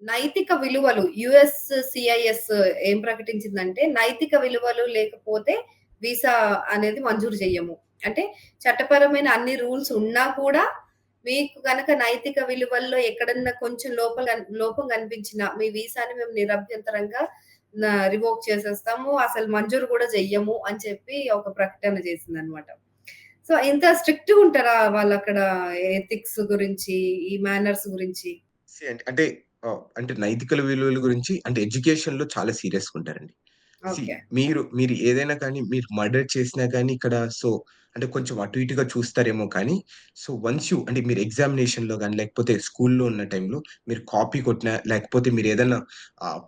నైతిక విలువలు యూఎస్‌సిఐఎస్ ఏం ప్రకటించిందంటే, నైతిక విలువలు లేకపోతే వీసా అనేది మంజూరు జెయ్యము. అంటే చట్టపరమైన అన్ని రూల్స్ ఉన్నా కూడా, మీకు గనక నైతిక విలువల్లో ఎక్కడన్నా కొంచెం లోపం గనిపించినా, మీ వీసాని మేము నిరభ్యంతరంగా రివోక్ చేసేస్తాము. అసలు మంజూరు గూడా జెయ్యము అని చెప్పి ఒక ప్రకటన జేసిందనమాట. సో, ఇంత స్ట్రిక్ట్‌గుంటారా వాళ్ళక్కడ ఎథిక్స్ గురించి, ఈ మేనర్స్ గురించి? అంటే అంటే నైతికల విలువల గురించి అంటే ఎడ్యుకేషన్‌లో చాలా సీరియస్‌గుంటారండి. See okay. మీరు ఏదైనా కానీ మీరు మర్డర్ చేసినా గానీ ఇక్కడ అంటే కొంచెం అటు ఇటుగా చూస్తారేమో కానీ వన్స్ యూ అంటే మీరు ఎగ్జామినేషన్‌లో గాని లేకపోతే స్కూల్‌లో ఉన్న టైంలో మీరు కాపీ కొట్టినా లేకపోతే మీరేదన్నా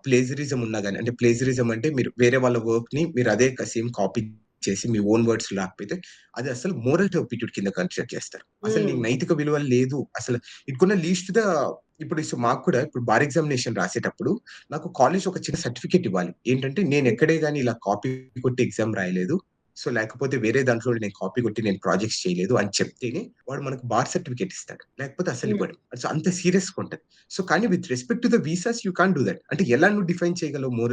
ప్లేజరిజం ఉన్నా గాని అంటే ప్లేజరిజం అంటే మీరు వేరే వాళ్ళ వర్క్‌ని మీరు అదే సేమ్ కాపీ చేసి మీ ఓన్ వర్డ్స్‌లో రాకపోతే అది అసలు మోరల్ టర్పిట్యూడ్ కింద కన్సిడర్ చేస్తారు. అసలు హ్మ్. నీకు నైతిక విలువలు లేదు. అసలు ఇటుకున్న లీస్ట్ ద ఇప్పుడు మాకు కూడా ఇప్పుడు బార్ ఎగ్జామినేషన్ రాసేటప్పుడు నాకు కాలేజ్ ఒక చిన్న సర్టిఫికేట్ ఇవ్వాలి. ఏంటంటే నేనెక్కడే గాని ఇలా కాపీ కొట్టి ఎగ్జామ్ రాయలేదు. లేకపోతే వేరే దాంట్లో నేను కాపీ కొట్టి నేను ప్రాజెక్ట్స్ చేయలేదు అని చెప్తేనే వాడు మనకు బార్ సర్టిఫికేట్ ఇస్తాడు. లేకపోతే హ్మ్. అసలివ్వడు. అంత సీరియస్‌గా ఉంటది. కానీ with respect to the visas you can't do that. అంటే ఎలా నువ్వు డిఫైన్ చేయగలవు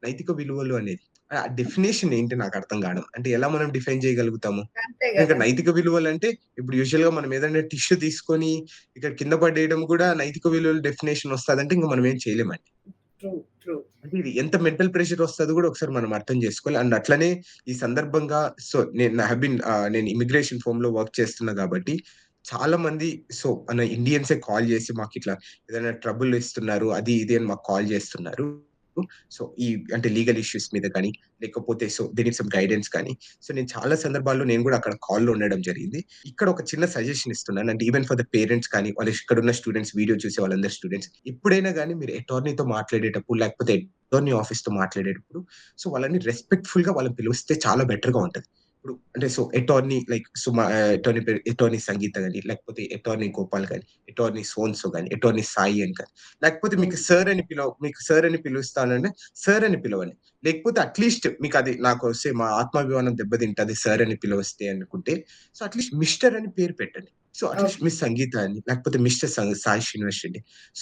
నైతిక విలువలు అనేది? ఆ డెఫినిషన్ ఏంటి నాకు అర్థం కాదు. అంటే ఎలా మనం డిఫైన్ చేయగలుగుతాము? అంతే ఇంకా గదా! నైతిక విలువలంటే ఇప్పుడు యూజువల్‌గా మనం ఏదైనా టిష్యూ తీసుకొని ఇక్కడ కింద పడేయడం కూడా నైతిక విలువల డెఫినిషన్ వస్తదంటే ఇంక మనం ఏం చేయలేమండి. ట్రూ. ట్రూ. అంటే ఇది ఎంత మెంటల్ ప్రెషర్ వస్తదో కూడా ఒకసారి మనం అర్థం చేసుకోవాలి. అండ్ అట్లనే ఈ సందర్భంగా నేను ఇమిగ్రేషన్ ఫర్మ్‌లో వర్క్ చేస్తున్నా కాబట్టి చాలా మంది మన ఇండియన్సే కాల్ చేసి మాకిట్లా ఏదైనా ట్రబుల్ ఇస్తున్నారు. అది ఇది అని మాకు కాల్ చేస్తున్నారు. ఈ అంటే లీగల్ ఇష్యూస్ మీద కానీ లేకపోతే దే నీడ్ సమ్ గైడెన్స్ కానీ నేను చాలా సందర్భాల్లో నేను కూడా అక్కడ కాల్‌లో ఉండడం జరిగింది. ఇక్కడ ఒక చిన్న సజెషన్ ఇస్తున్నాను. అంటే ఈవెన్ ఫర్ ద పేరెంట్స్ కానీ, వాళ్ళు ఇక్కడున్న స్టూడెంట్స్ వీడియో చూసే వాళ్ళందరూ స్టూడెంట్స్ ఎప్పుడైనా గాని మీరు అటార్నీతో మాట్లాడేటప్పుడు, లేకపోతే అటార్నీ ఆఫీస్‌తో మాట్లాడేటప్పుడు వాళ్ళని రెస్పెక్ట్‌ఫుల్‌గా వాళ్ళని పిలిస్తే చాలా బెటర్‌గా ఉంటది. ఇప్పుడు అంటే అటార్నీ లైక్ అటార్నీ పేరు అటార్నీ సంగీత గాని, లేకపోతే అటార్నీ గోపాల్ గాని, అటార్నీ సో అండ్ సో గాని, అటార్నీ సాయి అని కానీ, లేకపోతే హ్మ్. మీకు సార్ అని పిలుస్తానంటే సార్ అని పిలవండి. లేకపోతే అట్‌లీస్ట్ మీకది నాకొస్తే మా ఆత్మాభిమానం దెబ్బతింటది సార్ అని పిలవస్తే అనుకుంటే, అట్‌లీస్ట్ మిస్టర్ అని పేరు పెట్టండి. At least okay. మిస్ సంగీత అని, లేకపోతే మిస్టర్ సాయి శ్రీనివాస్ రెడ్డి.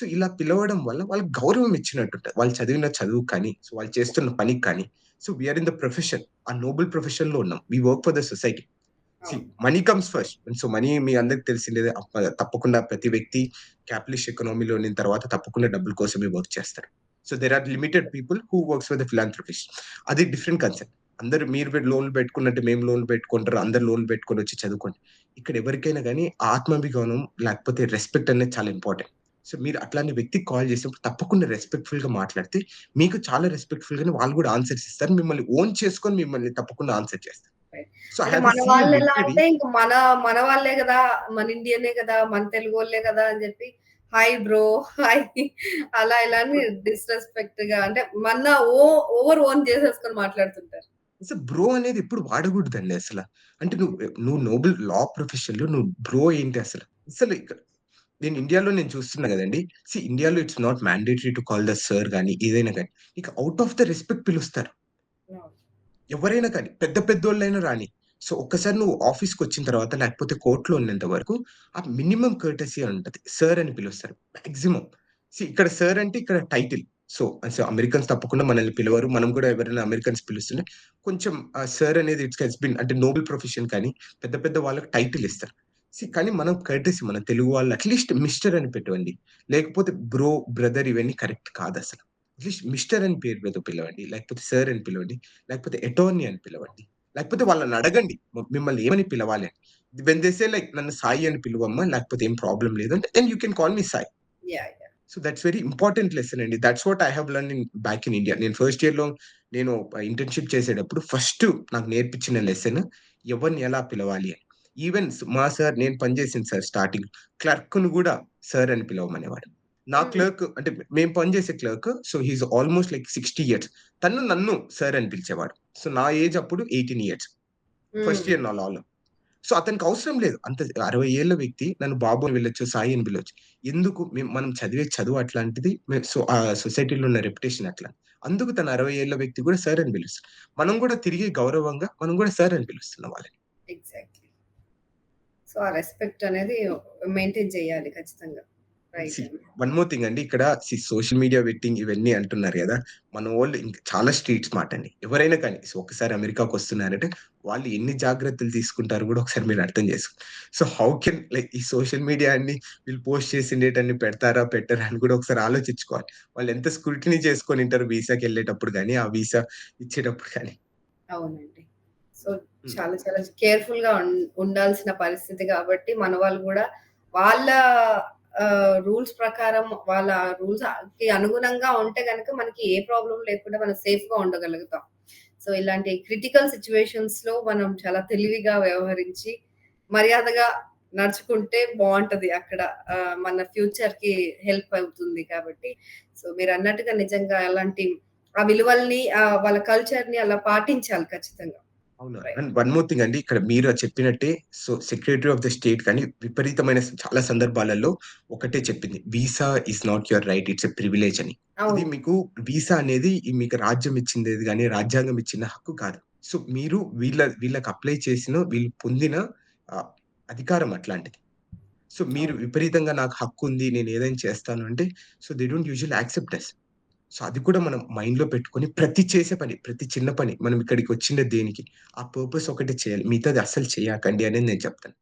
ఇలా పిలవడం వల్ల వాళ్ళకి గౌరవం ఇచ్చినట్టుంటది. వాళ్ళు చదివిన చదువుకి కానీ, వాళ్ళు చేస్తున్న పనికి కానీ, we are in the profession. ఆ నోబుల్ ప్రొఫెషన్‌లో ఉన్నాం. We work for the society. See అవును. Money comes first. మనీ మీ అందరికి తెలిసిందే. తప్పకుండా ప్రతి వ్యక్తి క్యాపిటలిస్ట్ ఎకానమీలో ఉన్న తర్వాత తప్పకుండా డబ్బుల కోసమే వర్క్ చేస్తారు. There are limited people who works for the philanthropist. అది డిఫరెంట్ కన్సెప్ట్. అందరూ మీరు లోన్‌లు పెట్టుకున్నట్టు మేము లోన్‌లు పెట్టుకుంటారు. అందరూ లోన్‌లు పెట్టుకొని వచ్చి చదువుకోండి. ఇక్కడ ఎవరికైనా గాని ఆత్మాభిమానం లేకపోతే రెస్పెక్ట్ అనేది చాలా ఇంపార్టెంట్. మీరు అట్లాంటి వ్యక్తికి కాల్ చేసినప్పుడు తప్పకుండా రెస్పెక్ట్‌ఫుల్‌గా మాట్లాడితే మీకు చాలా రెస్పెక్ట్‌ఫుల్‌గానే వాళ్ళు కూడా ఆన్సర్స్ ఇస్తారు. మిమ్మల్ని ఓన్ చేసుకొని మిమ్మల్ని తప్పకుండా ఆన్సర్ చేస్తారు. ఐ అంటే హావ్ ఎ మన సీఎం వాళ్ళెలా లిటరల్లీ అంటే ఇంక మన వాళ్ళే గదా! మన ఇండియనే గదా! మన తెలుగోళ్ళే గదా! అని జెప్పి హాయ్ బ్రో, హాయ్ అలా ఇలా అని డిస్‌రెస్పెక్ట్‌గా అంటే మన ఓవర్ ఓన్ జేసేసుకొని మాట్లాడుతుంటారు. అసలు బ్రో అనేది ఎప్పుడు వాడకూడదండి అసల. అంటే నువ్వు నోబెల్ ప్రొఫెషన్‌లో నువ్వు బ్రో ఏంటి అసల? అసలు నేను ఇండియాలో చూస్తున్నా గదండీ! ఇండియాలో it's not mandatory to call the sir గాని, ఏదైనా గాని. ఇక ఔట్ ఆఫ్ ద రెస్పెక్ట్ పిలుస్తారు. అవును. ఎవరైనా కానీ, పెద్దోళ్ళైనా రాని. ఒక్కసారి నువ్వు ఆఫీస్‌కొచ్చిన తర్వాత లేకపోతే కోర్ట్‌లో ఉన్నంత వరకు ఆ మినిమమ్ కర్టెసీ అని ఉంటది. సర్ అని పిలుస్తారు. మాక్సిమం. ఇక్కడ సర్ అంటే ఇక్కడ టైటిల్. అమెరికన్స్ తప్పకుండా మనల్ని పిలవరు. మనం కూడా ఎవరైనా అమెరికన్స్ పిలుస్తుంటే కొంచెం సర్ అనేది ఇట్స్ హస్ బీన్ అంటే నోబెల్ ప్రొఫెషన్ కానీ పెద్ద పెద్ద వాళ్ళకి టైటిల్ ఇస్తారు. కానీ మనం కర్టెసీ మన తెలుగు వాళ్ళు అట్‌లీస్ట్ మిస్టర్ అని పెట్టండి. లేకపోతే బ్రో, బ్రదర్ ఇవన్నీ కరెక్ట్ కాదసల. అట్‌లీస్ట్ మిస్టర్ అని పేరు మీద పిలవండి. లేకపోతే సర్ అని పిలవండి. లేకపోతే అటార్నీ అని పిలవండి. లేకపోతే వాళ్ళనడగండి. మిమ్మల్ని ఏమని పిలవాలి అని. వెన్ దే సే లైక్ నన్ను సాయి అని పిలువమ్మా లేకపోతే ఏం ప్రాబ్లమ్ లేదు అంటే then you can call me Sai. Yeah! That's very important lesson అండి. That's what I have learned back in India. నేను ఫస్ట్ ఇయర్‌లో నేను ఇంటర్న్‌షిప్ చేసేటప్పుడు ఫస్ట్ నాకు నేర్పించిన లెసన్ ఎవరిని ఎలా పిలవాలి అని. ఈవెన్ మా సార్ నేను పనిచేసిన సార్ స్టార్టింగ్ క్లర్క్‌ని గూడా సార్ అని పిలవమనేవాడు. నా హ్మ్. క్లర్క్ అంటే మేము పనిచేసే clerk he is almost like 60 years. నన్ను సార్ అని పిలిచేవాడు. నా ఏజ్ అప్పుడు 18 ఇయర్స్. హ్మ్. ఫస్ట్ ఇయర్ నా లాలో. అతనికి అవసరం లేదు. అంత 60 ఏళ్ల వ్యక్తి నన్ను బాబు అని పిలవచ్చు, సాయి అని పిలవచ్చు. ఎందుకు మనం చదివే చదువు అట్లాంటిది. ఆ సొసైటీలో ఉన్న రెప్యుటేషన్ అట్లా. అందుకు తను 60 ఏళ్ల వ్యక్తి కూడా సార్ అని పిలుస్తాడు. మనం కూడా తిరిగి గౌరవంగా మనం కూడా సార్ అని పిలుస్తున్నాం వాళ్ళని. ఎగ్జాక్ట్‌లీ. సో, ఆ రెస్పెక్ట్ అనేది మెయింటైన్ చేయాలి ఖచ్చితంగా. రైట్ సీ అండి. వన్ మోర్ థింగ్ అండి. ఇక్కడ సోషల్ మీడియా వెట్టింగ్ ఇవన్నీ అంటున్నారు గదా! మనవోళ్ళు చాలా స్ట్రీట్ స్మార్ట్ అండి. ఎవరైనా కానీ ఒకసారి అమెరికాకొస్తున్నారంటే వాళ్ళు ఎన్ని జాగ్రత్తలు తీసుకుంటారో గూడా ఒకసారి మీరు అర్థం చేసుకోండి. సో, హౌ కెన్ లైక్ ఈ సోషల్ మీడియా అన్ని వీళ్ళు పోస్ట్ చేసిండేటన్ని పెడతారా? పెట్టరా? అని గూడా ఒకసారి ఆలోచించుకోవాలి. వాళ్ళు ఎంత స్క్రూటినీ చేసుకొనుంటారు వీసాకెళ్ళేటప్పుడు గాని, ఆ వీసా ఇచ్చేటప్పుడు గాని. అవునండి. సో, హ్మ్. చాలా చాలా కేర్‌ఫుల్‌గా ఉండాల్సిన పరిస్థితి గాబట్టి, మన వాళ్ళు గూడా వాళ్ళ రూల్స్ ప్రకారం వాళ్ళ రూల్స్‌కి అనుగుణంగా ఉంటే గనక మనకి ఏ ప్రాబ్లమ్ లేకుండా మనం సేఫ్‌గా ఉండగలుగుతాం. సో, ఇలాంటి క్రిటికల్ సిట్యుయేషన్స్‌లో మనం చాలా తెలివిగా వ్యవహరించి, మర్యాదగా నడుచుకుంటే బావుంటది అక్కడ. మన ఫ్యూచర్‌కి హెల్ప్ అవుతుంది కాబట్టి. సో, మీరన్నట్టుగా నిజంగా అలాంటి ఆ విలువల్ని వాళ్ళ కల్చర్‌ని అలా పాటించాలి ఖచ్చితంగా. అవునా! Right. And one more thing అండి. ఇక్కడ మీరు చెప్పినట్టే సెక్రటరీ ఆఫ్ ద స్టేట్ కానీ విపరీతమైన చాలా సందర్భాలలో ఒకటే చెప్పింది. Visa is not your right. It's a privilege అని. ఇది అవును. మీకు వీసా అనేది మీకు రాజ్యం ఇచ్చిందేది గాని, రాజ్యాంగం ఇచ్చిన హక్కు కాదు. సో, మీరు వీళ్ళకి అప్లై చేసిన వీళ్ళు పొందిన ఆహ్, అధికారం అట్లాంటిది. సో, మీరు అవును. విపరీతంగా నాకు హక్కుంది. నేను ఏదైనా చేస్తాను అంటే they don't usually accept us. So, అది కూడా మనం మైండ్‌లో పెట్టుకొని ప్రతి చేసే పని, ప్రతి చిన్న పని మనం ఇక్కడికొచ్చిందే దేనికి? ఆ పర్పస్ ఒకటే చేయాలి. మిగతాది అస్సలు చేయకండి అనేది నేను చెప్తాను.